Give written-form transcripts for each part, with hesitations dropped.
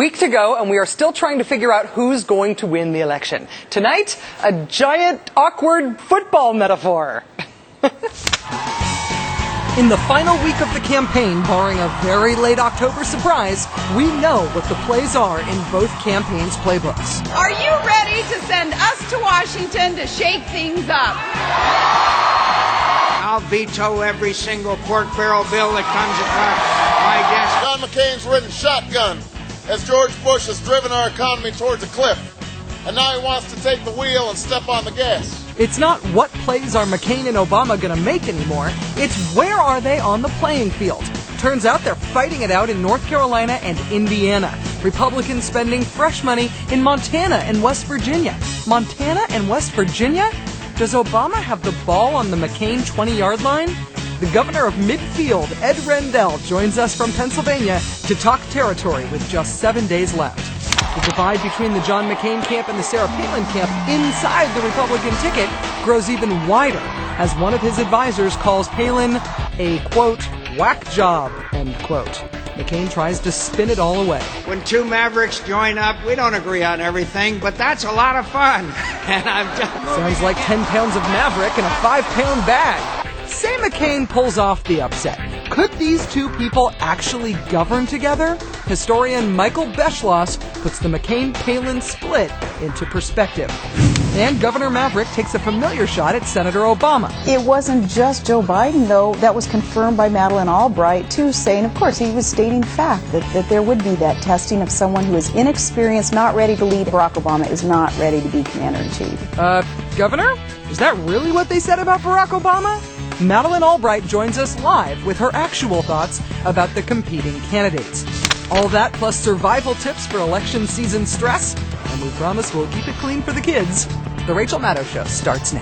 week to go, and we are still trying to figure out who's going to win the election. Tonight, a giant, awkward football metaphor. In the final week of the campaign, barring a very late October surprise, we know what the plays are in both campaigns' playbooks. Are you ready to send us to Washington to shake things up? I'll veto every single pork barrel bill that comes across my desk. John McCain's ridden shotgun as George Bush has driven our economy towards a cliff. And now he wants to take the wheel and step on the gas. It's not what plays are McCain and Obama going to make anymore. It's where are they on the playing field. Turns out they're fighting it out in North Carolina and Indiana. Republicans spending fresh money in Montana and West Virginia. Montana and West Virginia? Does Obama have the ball on the McCain 20-yard line? The governor of midfield, Ed Rendell, joins us from Pennsylvania to talk territory with just 7 days left. The divide between the John McCain camp and the Sarah Palin camp inside the Republican ticket grows even wider as one of his advisors calls Palin a, quote, whack job, end quote. McCain tries to spin it all away. When two mavericks join up, we don't agree on everything, but that's a lot of fun. And I'm just... Sounds like 10 pounds of Maverick in a 5-pound bag. Say McCain pulls off the upset. Could these two people actually govern together? Historian Michael Beschloss puts the McCain-Palin split into perspective. And Governor Maverick takes a familiar shot at Senator Obama. It wasn't just Joe Biden, though. That was confirmed by Maddow Albright, too, saying, of course, he was stating fact that there would be that testing of someone who is inexperienced, not ready to lead. Barack Obama is not ready to be commander-in-chief. Governor? Is that really what they said about Barack Obama? Maddow Albright joins us live with her actual thoughts about the competing candidates. All that plus survival tips for election season stress, and we promise we'll keep it clean for the kids. The Rachel Maddow Show starts now.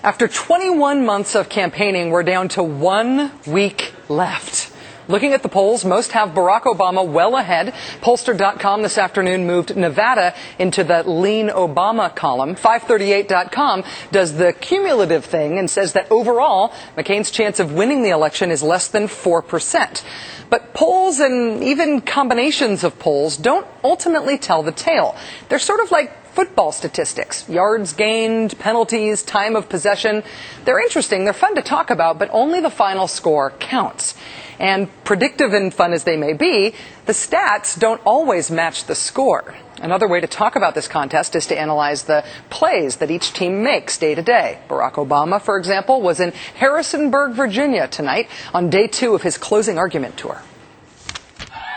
After 21 months of campaigning, we're down to 1 week left. Looking at the polls, most have Barack Obama well ahead. Pollster.com this afternoon moved Nevada into the Lean Obama column. 538.com does the cumulative thing and says that overall, McCain's chance of winning the election is less than 4%. But polls and even combinations of polls don't ultimately tell the tale. They're sort of like football statistics. Yards gained, penalties, time of possession. They're interesting, they're fun to talk about, but only the final score counts. And predictive and fun as they may be, the stats don't always match the score. Another way to talk about this contest is to analyze the plays that each team makes day to day. Barack Obama, for example, was in Harrisonburg, Virginia tonight on day 2 of his closing argument tour.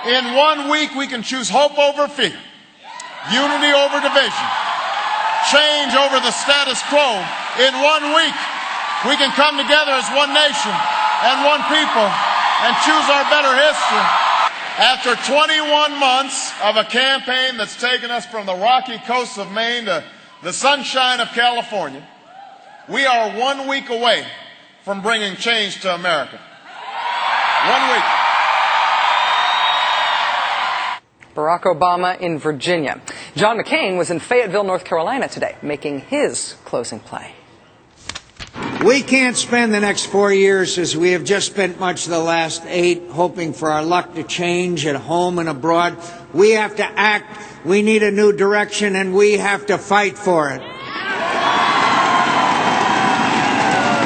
In 1 week, we can choose hope over fear, unity over division, change over the status quo. In 1 week, we can come together as one nation and one people and choose our better history. After 21 months of a campaign that's taken us from the rocky coasts of Maine to the sunshine of California, we are 1 week away from bringing change to America. 1 week. Barack Obama in Virginia. John McCain was in Fayetteville, North Carolina today, making his closing play. We can't spend the next 4 years, as we have just spent much of the last 8, hoping for our luck to change at home and abroad. We have to act. We need a new direction, and we have to fight for it.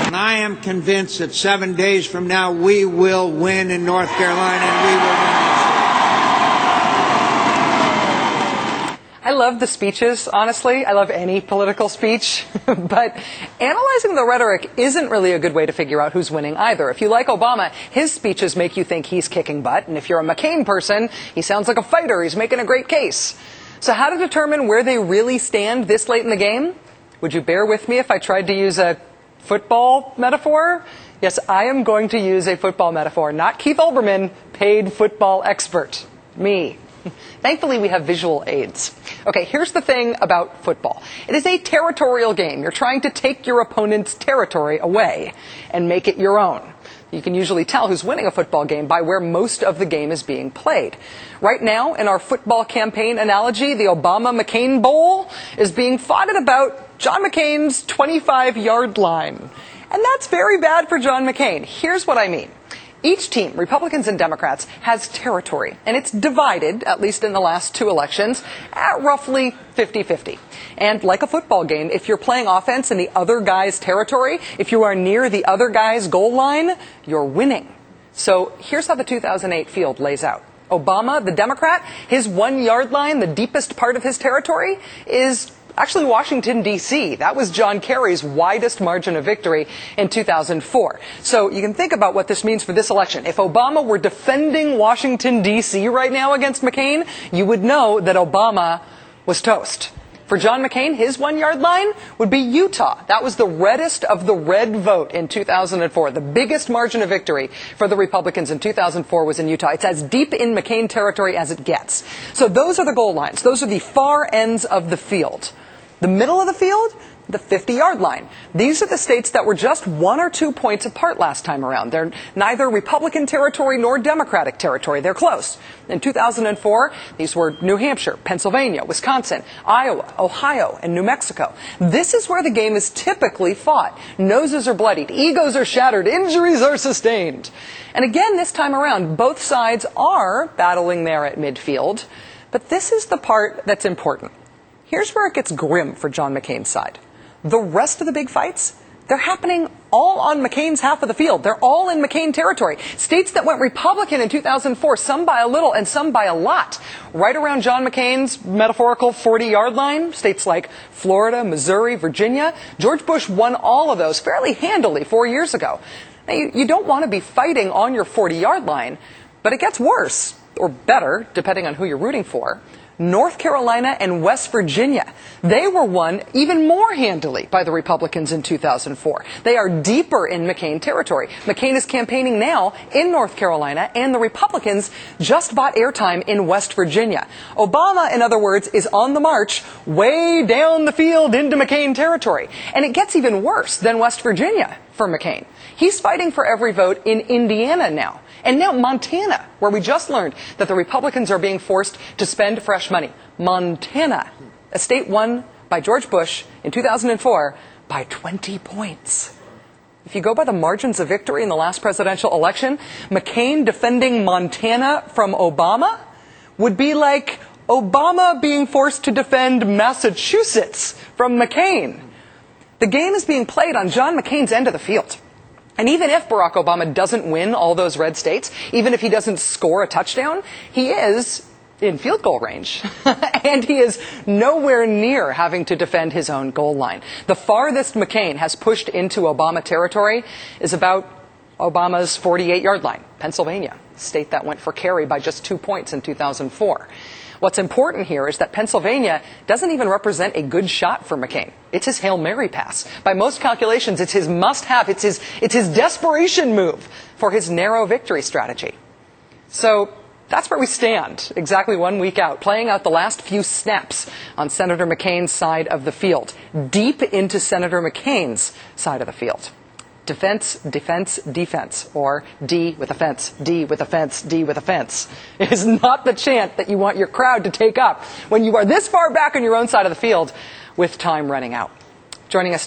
And I am convinced that 7 days from now, we will win in North Carolina, and we will win. I love the speeches, honestly. I love any political speech. But analyzing the rhetoric isn't really a good way to figure out who's winning either. If you like Obama, his speeches make you think he's kicking butt. And if you're a McCain person, he sounds like a fighter. He's making a great case. So how to determine where they really stand this late in the game? Would you bear with me if I tried to use a football metaphor? Yes, I am going to use a football metaphor, not Keith Olbermann, paid football expert. Me. Thankfully, we have visual aids. Okay, here's the thing about football. It is a territorial game. You're trying to take your opponent's territory away and make it your own. You can usually tell who's winning a football game by where most of the game is being played. Right now, in our football campaign analogy, the Obama-McCain Bowl is being fought at about John McCain's 25-yard line. And that's very bad for John McCain. Here's what I mean. Each team, Republicans and Democrats, has territory, and it's divided, at least in the last two elections, at roughly 50-50. And like a football game, if you're playing offense in the other guy's territory, if you are near the other guy's goal line, you're winning. So here's how the 2008 field lays out. Obama, the Democrat, his 1-yard line, the deepest part of his territory, is actually Washington, D.C. That was John Kerry's widest margin of victory in 2004. So you can think about what this means for this election. If Obama were defending Washington, D.C. right now against McCain, you would know that Obama was toast. For John McCain, his 1-yard line would be Utah. That was the reddest of the red vote in 2004. The biggest margin of victory for the Republicans in 2004 was in Utah. It's as deep in McCain territory as it gets. So those are the goal lines. Those are the far ends of the field. The middle of the field, the 50-yard line. These are the states that were just 1 or 2 points apart last time around. They're neither Republican territory nor Democratic territory. They're close. In 2004, these were New Hampshire, Pennsylvania, Wisconsin, Iowa, Ohio, and New Mexico. This is where the game is typically fought. Noses are bloodied, egos are shattered, injuries are sustained. And again, this time around, both sides are battling there at midfield. But this is the part that's important. Here's where it gets grim for John McCain's side. The rest of the big fights, they're happening all on McCain's half of the field. They're all in McCain territory. States that went Republican in 2004, some by a little and some by a lot. Right around John McCain's metaphorical 40-yard line, states like Florida, Missouri, Virginia. George Bush won all of those fairly handily 4 years ago. Now, you don't want to be fighting on your 40-yard line, but it gets worse, or better, depending on who you're rooting for. North Carolina and West Virginia, they were won even more handily by the Republicans in 2004. They are deeper in McCain territory. McCain is campaigning now in North Carolina, and the Republicans just bought airtime in West Virginia. Obama, in other words, is on the march way down the field into McCain territory. And it gets even worse than West Virginia for McCain. He's fighting for every vote in Indiana now. And now Montana, where we just learned that the Republicans are being forced to spend fresh money. Montana, a state won by George Bush in 2004 by 20 points. If you go by the margins of victory in the last presidential election, McCain defending Montana from Obama would be like Obama being forced to defend Massachusetts from McCain. The game is being played on John McCain's end of the field. And even if Barack Obama doesn't win all those red states, even if he doesn't score a touchdown, he is in field goal range. And he is nowhere near having to defend his own goal line. The farthest McCain has pushed into Obama territory is about Obama's 48-yard line, Pennsylvania, a state that went for Kerry by just 2 points in 2004. What's important here is that Pennsylvania doesn't even represent a good shot for McCain. It's his Hail Mary pass. By most calculations, it's his must-have. It's his desperation move for his narrow victory strategy. So that's where we stand, exactly 1 week out, playing out the last few snaps on Senator McCain's side of the field, deep into Senator McCain's side of the field. Defense, defense, defense, or D with a fence, D with a fence, D with a fence is not the chant that you want your crowd to take up when you are this far back on your own side of the field with time running out. Joining us